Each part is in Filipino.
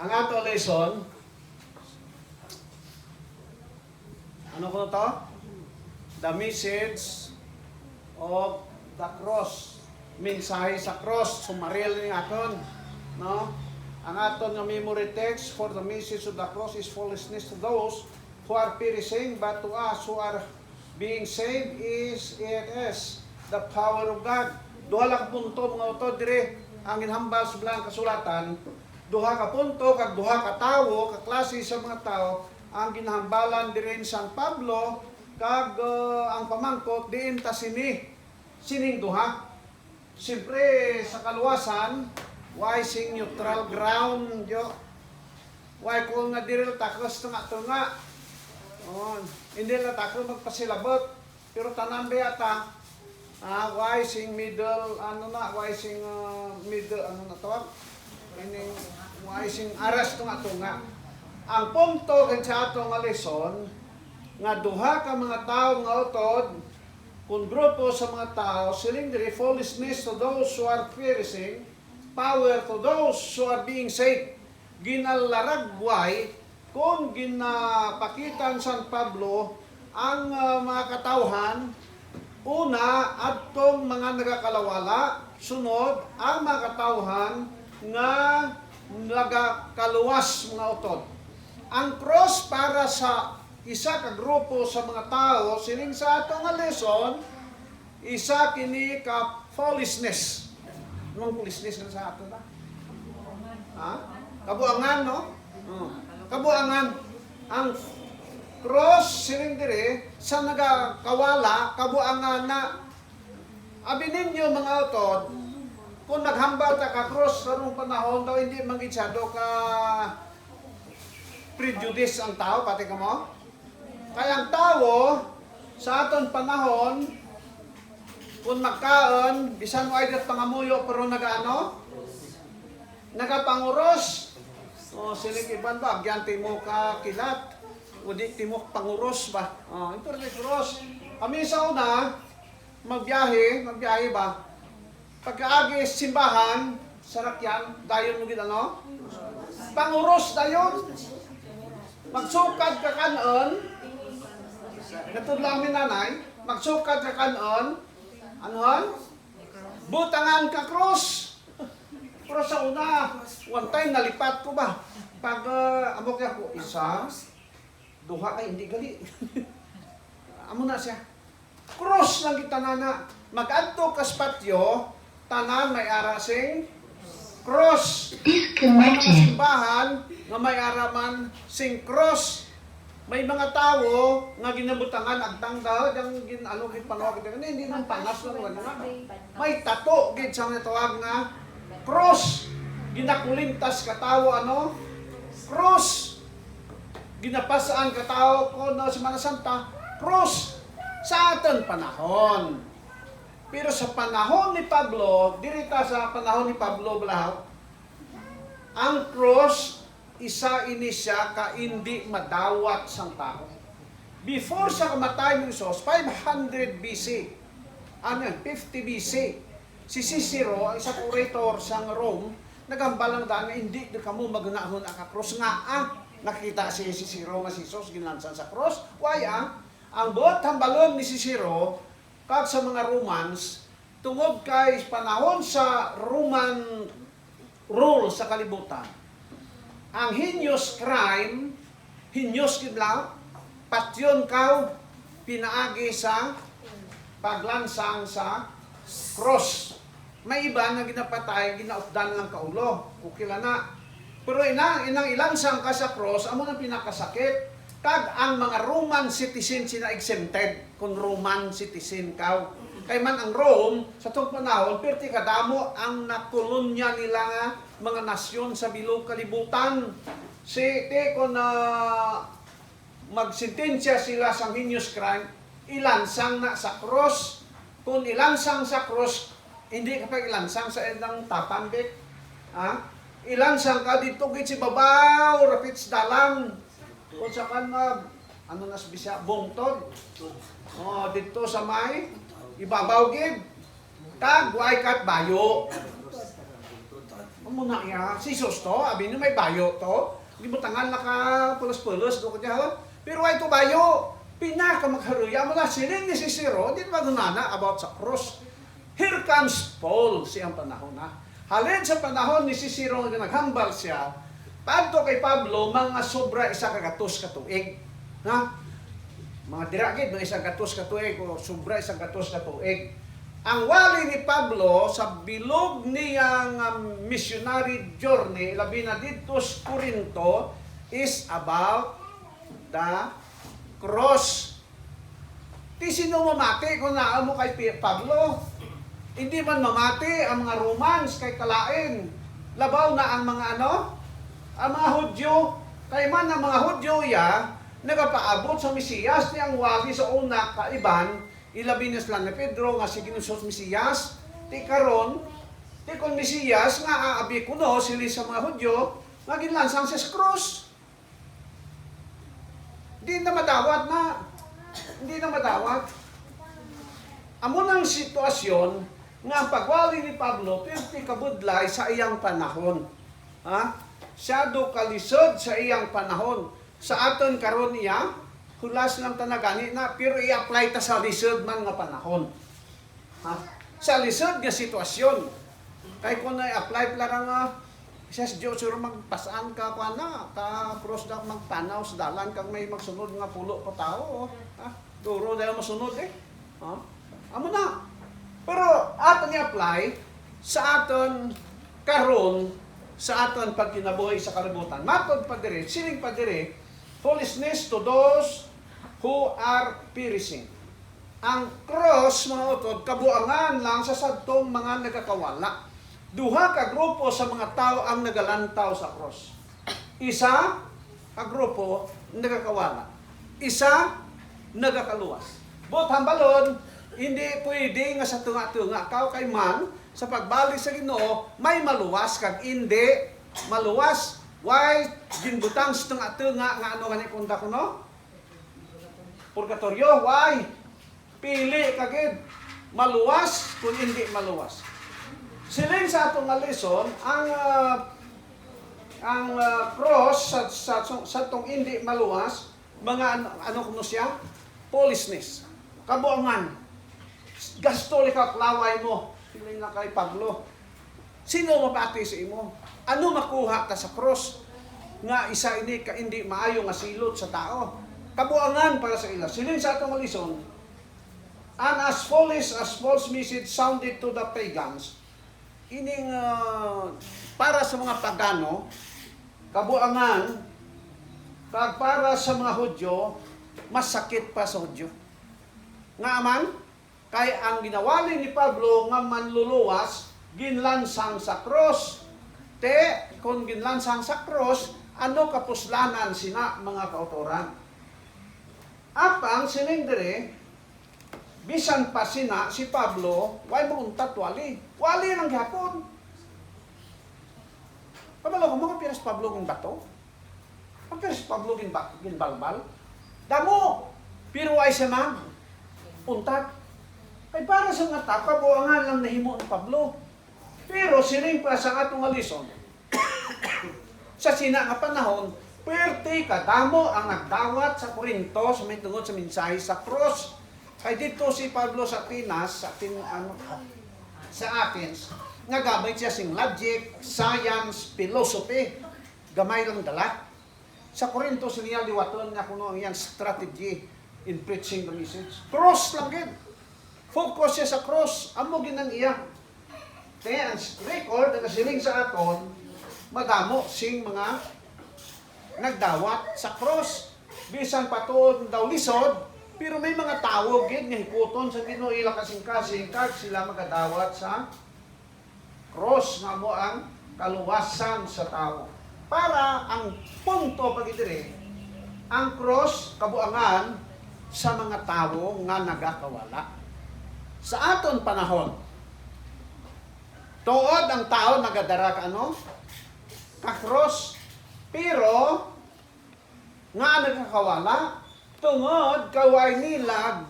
Ang ato lesson, ano ko to? The message of the cross. Mensahe sa cross, sumaril ni aton, no? Ang aton nga memory text for the message of the cross is foolishness to those who are perishing, but to us who are being saved it is the power of God. Duha lang punto mga utod dire ang ginhambal sa bilang kasulatan. Duha ka punto kag duha ka tawo, ka klase sa mga tao ang ginhambalan dirin San Pablo kag ang pamangkot diin ta sining duha. Siyempre sa kaluwasan, why sing neutral ground yo? Why kung nga diri takos tunga. Hindi na takos magpasilabot, pero tanan biyata why sing middle why sing middle tawag? Meaning why sing aras tunga. Ang punto sa atong nga lesson nga duha ka mga tawo nga utod kung grupo sa mga tao siling diri foolishness to those who are perishing, power to those who are being saved. Ginalaragway kung ginapakitan San Pablo ang mga katawhan, una adtong mga nagakalawala, sunod ang mga katawhan nga nagakaluwas mga utod. Ang cross para sa isa ka grupo sa mga tao, sining sa ato nga lesson, isa kini ka foolishness. Anong foolishness na sa ato ba? Kabuangan, no? Kabuangan. Ang cross, sining dire, sa nagakawala, kabuangan na, abi ninyo mga utod, kung naghambal ta ka cross karong panahon daw hindi mangisyado ka prejudice ang tao, pati ka mo? Kaya ang tao, sa aton panahon, kung magkaon, bisan mo ay pangamuyo, pero nagapanguros. O, silik iban ba, agyanti mo ka kilat, o di mo panguros ba? O, ito rin cross. Kami sa una, magbiyahe ba? Pagkaagi simbahan, sarakyan, dayon mo gid panguros dayon. Magsukad ka kanon, natudlang mi nanay, magsukad ka kanon, butangan ka cross. Pero sa una, one time nalipat ko ba? Pag amok ako, isa, duha ay hindi gali. Amo na siya. Cross lang kita nana. Mag-adto ka sa patio, tanan may arasing cross. Mga simbahan nga may araman sing cross. May mga tao nga ginabutangan agtang daw yang panawag hindi nang panas lang may tato gid sa tawag nga cross. Ginakulintas ka tawo cross. Ginapasaan ka tawo ko na Semana Santa cross sa aton panahon. Pero sa panahon ni Pablo, dirita sa panahon ni Pablo balahaw, ang cross isa ini siya ka hindi madawat sang tao. Before sa kamatay ni Jesus, 500 BC, 50 BC, si Cicero, ang isa orator sa Rome, nagambalang daan nga hindi kamo magunahon ang cross nga nakita si Cicero nga si Jesus ginlansan sa cross. Why ang buot hambalon ni Cicero kag sa mga Romans tungod kay panahon sa Roman rule sa kalibutan. Ang heinous crime, heinous kidlaw, patyon kaw pinaagi sa paglansang sa cross. May iba na ginapatay, ginaupdan lang kaulo. Okay lang na. Pero inang ilansang ka sa cross, amo nang pinakasakit. Kag ang mga Roman citizen sina exempted kung Roman citizen kaw. Kay man ang Rome sa tong panahon perti kadamo ang nakolonya nila nga mga nasyon sa bilog kalibutan. Si kung magsentensya sila sa heinous crime, ilansang na sa cross. Kung ilansang sa cross, hindi ka pa ilansang sa edang tapambik. Ilansang ka dito gid si babaw, rapits dalang. Kung sa kan nas bisya bungtod. Dito sa may ibabaw gid. Tag way kat bayo. muna ya, si Jesus to, abi nyo may bayo to. Di mo tangal na ka pulos-pulos, do ka diya, pero ay to bayo. Pinaka magharuya mo na siling ni Cicero, di ba gunana about sa cross. Here comes Paul siyang panahon na. Halin sa panahon ni Cicero nga naghambal siya, padto kay Pablo, mga sobra isa kagatos katuig. Ha? Mga diragid, mga isang gatos katuig, o sobra isang gatos katuig. Ang wali ni Pablo sa bilog niyang missionary journey, labi na dito sa Corinto, is about the cross. Di sino mamati kung naan mo kay Pablo? Hindi man mamati ang mga Romans kay kalain. Labaw na ang mga ang mga Hudyo. Kay man ang mga Hudyo nagapaabot sa Mesiyas niyang wali sa una kaiban, ilabi na sila ni Pedro nga si Ginusos Mesiyas, ti karon, ti kon Mesiyas nga aabi kuno sila sa mga Hudyo, nga ginlansang sa cross. Hindi na madawat na. Hindi na madawat. Amo nang sitwasyon nga ang pagwali ni Pablo, pirti kabudlay sa iyang panahon. Ha? Siya do kalisod sa iyang panahon. Sa aton karon niya, hulas lang tanagani na, pero i-apply ta sa lisod man nga panahon. Ha? Sa lisod nga sitwasyon. Kaya kung na-apply pala nga, Siyas Diyos, sure magpasaan ka pa na, ta cross na magtanaw sa dalan, kang may magsunod nga pulo pa tao. Ha? Duro dahil masunod eh. Ha? Amo na. Pero aton i-apply sa aton karon, sa aton pagkinabuhi sa kalibutan. Matod pa dire, siling pa dire, foolishness to those who are perishing. Ang cross, mga utod, kabuangan lang sa sadtong mga nagakawala. Duha ka grupo sa mga tao ang nagalantaw sa cross. Isa, ka grupo, nagakawala. Isa, nagakaluwas. But hambalon, hindi pwede nga sa tunga-tunga. Kao kay man, sa pagbalik sa Ginoo, may maluwas kag hindi maluwas. Why? Ginbutang sa tunga-tunga nga ano ganit kung ko no? Purgatorio. Why? Pili kagid. Maluwas kung hindi maluwas. Siling sa atong lesson, ang cross sa tong hindi maluwas, mga ano kuno siya? Foolishness. Kabuangan. Gasto ka klaway mo. Siling lang kay Pablo. Sino mapati sa imo? Ano makuha ka sa cross? Nga isa hindi maayo nga silot sa tao. Kabuangan para sa ila. Siling sa atong lesson, and as foolish as false message sounded to the pagans, ining para sa mga pagano, kabuangan, kag para sa mga Hudyo, mas sakit pa sa Hudyo. Nga man, kay ang ginawali ni Pablo nga manluluwas, ginlansang sa cross. Kung ginlansang sa cross, ano kapuslanan sina mga kautoran? Apang sinindere, bisan pa sina si Pablo, way mauntat wali. Wali lang gihapon. Pabalo ko mga piras Pablo gin bato. Ang piras Pablo gin balbal. Damo, pero ay siya man untat. Ay para sa nga ta, kabuangan lang nahimo ni Pablo. Pero sining pa sa atong alison, sa sina nga panahon, pwerte kadamo ang nagdawat sa Corinto sa may tungod sa mensahe sa cross. Ay dito si Pablo sa Atenas, sa Athens, nagamit siya sing logic, science, philosophy, gamay lang dala. Sa Corinto siya liwaton nga kuno ang iyang strategy in preaching the message. Cross lang gid. Focus siya sa cross. Amo ginang iya. Kaya ang record na siling sa aton, madamo sing mga nagdawat sa cross. Bisan patuod daw lisod, pero may mga tao gid nga hikuton sa Ginoo ila kasing-kasing kag sila magadawat sa cross nga mo ang kaluwasan sa tao. Para ang punto pagidire, ang cross kabuangan sa mga tao nga nagakawala. Sa aton panahon, tuod ang tao nagadara ka ka-cross, pero nga nagakawala, tungod kaway nila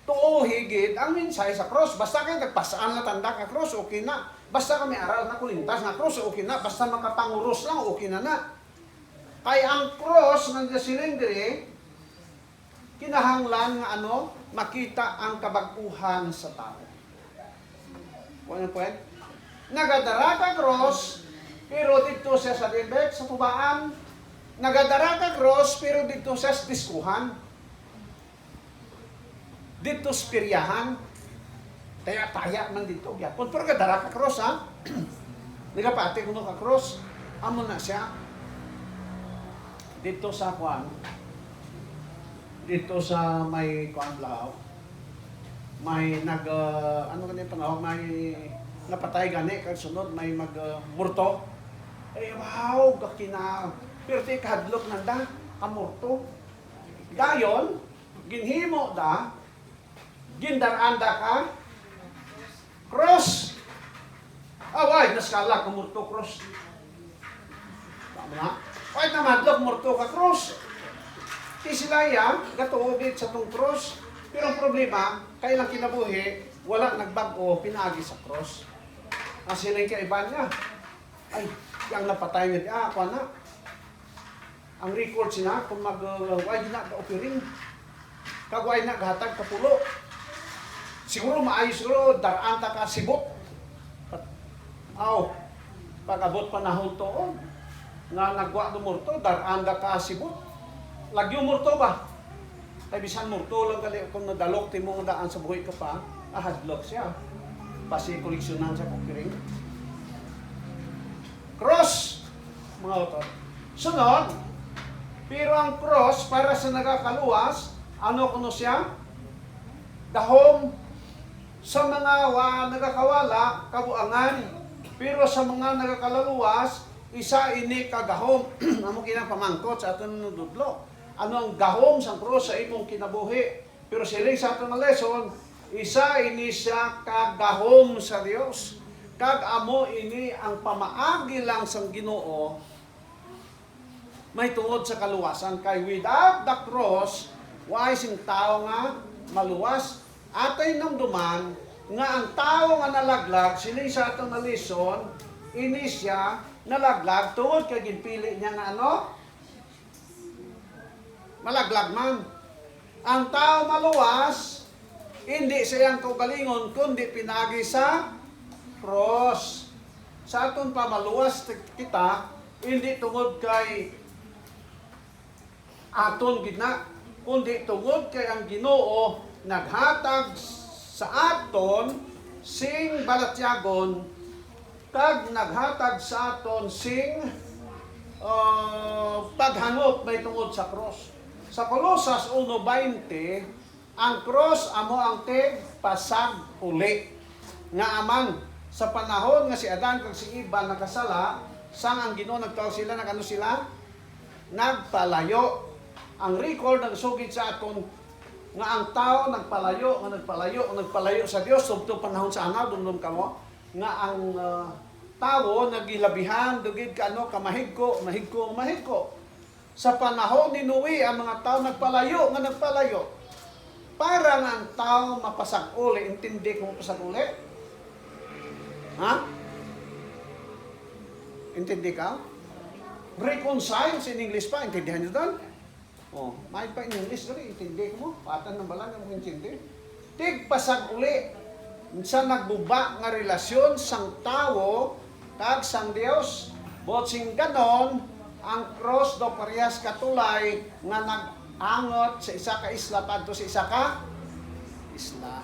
tuo higit ang minsay sa cross. Basta kay nagpasaan na tanda ka cross, okay na. Basta kami aral na kulintas nga cross, okay na. Basta makapanguros lang, okay na na. Kaya ang cross ng silindri, kinahanglan nga makita ang kabaguhan sa tao. Ano po yan? Nagadara ka cross, pero dito siya sa dibek, sa tubaan. Nagadara ka cross, pero dito siya sa diskuhan. Dito sa piryahan. Taya man dito. Yapon, pero gadara ka cross, ha? Nagapati kung ka cross, amo na siya. Dito sa kwan, dito sa may kwan lao, may panahon, may napatay gani, kag sunod, may murto. Wow, kakina, pero di kahadlok nanda, kamurto. Dayon, ginhimo da, gindaranda ka, cross. Away, naskala ka murto cross. Tama na? Ay, namadlok murto ka cross. Ti sila ya, gatuogit sa tong cross. Pero ang problema, kailang kinabuhi, wala nagbago, pinaagi sa cross. Sila yung kaiba niya. Ay, yung napatay niya, ako na. Ang record sina, kung why di na ka-offering, kagway na gahatag kapulo. Siguro maayos siguro, daraan ta ka sibot. Pag-abot panahon to, nga nagwa do murto, daraan ta ka sibot. Lagyo murto ba? Ay bisan murto lang kali kung nadalok ti mo daan sa buhay ka pa, hadlok siya. Pasi koleksyonan sa offering. Cross, mga utod. Sunod, pero ang cross para sa nagakaluwas, ano kuno siya? Dahom sa mga nagakawala, kabuangan. Pero sa mga nagakalaluwas, isa ini kagahom. Amo kinapamangkot sa aton nududlo. Ano ang gahom sa cross sa imong kinabuhi? Pero sila sa aton nga lesson, isa ini siya kagahom sa Dios. Kag amo ini ang pamaagi lang sang Ginoo may tungod sa kaluwasan. Kay without the cross, why sing tao nga maluwas? Atay nang duman nga ang tao nga nalaglag, sila sa atong nalison, ini siya nalaglag tungod kay ginpili niya nga malaglag man. Ang tao maluwas, hindi siyang kaugalingon, kundi pinagi sa cross. Sa aton pa maluwas kita, hindi tungod kay aton gidna, kundi tungod kay ang Ginoo naghatag sa aton sing balatyagon, kag naghatag sa aton sing paghanop may tungod sa cross. Sa Colosas 1:20, ang cross amo ang pasag uli. Nga aman, sa panahon nga si Adan kag si Eva nakasala, sang ang Ginoo nagtawag sila, nagano sila? Nagpalayo. Ang record nagsugid sa aton nga ang tao nagpalayo sa Dios subto panahon sa anaw dumdum kamo nga ang tao nagilabihan dugid kamahigko. Sa panahon ni Noe, ang mga tao nagpalayo. Para nga ang tao mapasag-uli. Intindi kung mapasag-uli? Ha? Intindi ka? Reconcile in English pa. Intindihan nyo doon? May pa in English doon. Intindi ko mo. Patan ng balang ang intindi. Tigpasag-uli. Sa nagbuba nga relasyon sang tao kag sang Dios. Botsing ganon, ang cross do parehas katulay nga nag-angot sa isa ka isla padto sa isa ka isla.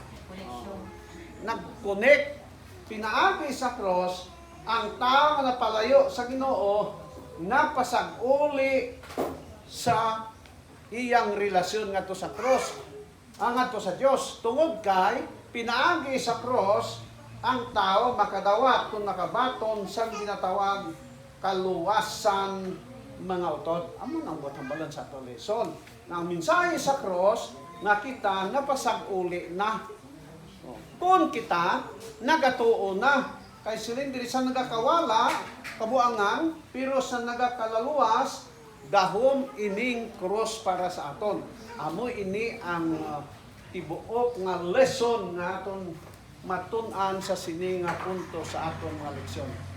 Nag-connect, pinaagi sa cross ang tao nga napalayo sa Ginoo, napasag-uli sa iyang relasyon ngadto sa cross, ngadto sa Dios. Tungod kay pinaagi sa cross ang tao makadawat kung nakabaton sa ginatawag kaluwasan mga utod. Amo nang buhat-hambalan sa ato lesson. Ang mensahe sa cross, nakita napasag-uli na. Kung kita nagatuo na, kay silin diri sa nagakawala kabuangan, pero sa nagakalaluwas dahom ining cross para sa aton. Amo ini ang tibuok nga lesson nga aton matun-an sa sini nga punto sa atong mga leksyon.